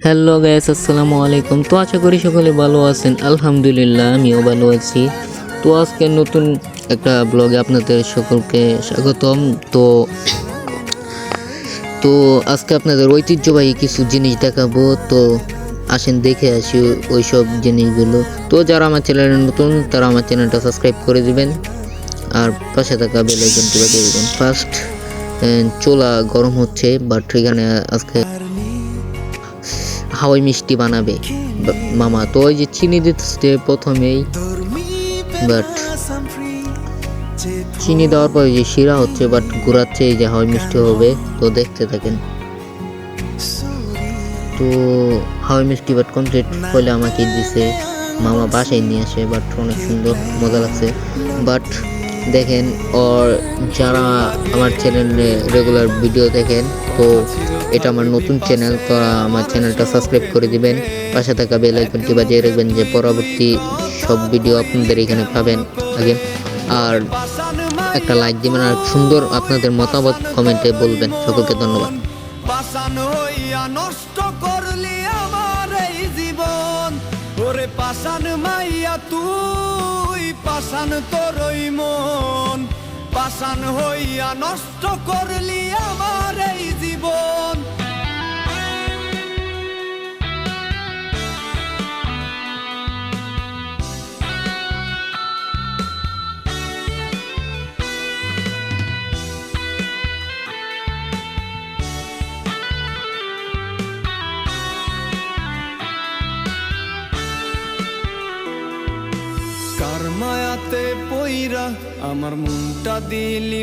Hello guys, আসসালামু আলাইকুম। তো আশা করি সকলে ভালো আছেন। আলহামদুলিল্লাহ আমিও ভালো আছি। তো আজকে নতুন একটা ব্লগে আপনাদের সকলকে স্বাগতম। তো তো আজকে আপনাদের ঐতিহ্যবাহী কিছু জিনিস দেখাবো। তো আসেন দেখে আসি ওই সব জিনিসগুলো। তো যারা আমার চ্যানেলে নতুন তারা আমার চ্যানেলটা সাবস্ক্রাইব করে দিবেন আর পাশে থাকা বেল আইকনটি বাজিয়ে দিবেন। ফার্স্ট চোলা গরম হচ্ছে, বাট এখানে আজকে হাওয়াই মিষ্টি বানাবে মামা। তো ওই যে চিনি দিচ্ছে প্রথমেই, বাট চিনি দেওয়ার পরে যে শিরা হচ্ছে, বাট ঘুরাচ্ছে এই যে হাওয়াই মিষ্টি হবে। তো দেখতে থাকেন। তো হাওয়াই মিষ্টি বাট কমপ্লিট হলে আমাকে দিছে মামা, বাসায় নিয়ে আসে। বাট অনেক সুন্দর, মজা লাগছে। বাট দেখেন, ওর যারা আমার চ্যানেলে রেগুলার ভিডিও দেখেন, তো এটা আমার নতুন চ্যানেল, তো আমার চ্যানেলটা সাবস্ক্রাইব করে দিবেন, পাশে থাকা বেল আইকনটি বাজিয়ে রাখবেন যে পরবর্তী সব ভিডিও আপনাদের এখানে পাবেন আগে। আর একটা লাইক দিবেন আর সুন্দর আপনাদের মতামত কমেন্টে বলবেন। সকলকে ধন্যবাদ। পাষাণ হইয়া নষ্ট করলি আমার এই জীবন, ওরে পাষাণ মাইয়া তুই, পাষাণ তোরই মন, পাষাণ হইয়া নষ্ট করলি আমার এই জীবন। কার মায়াতে পইরা আমার মনটা দিলি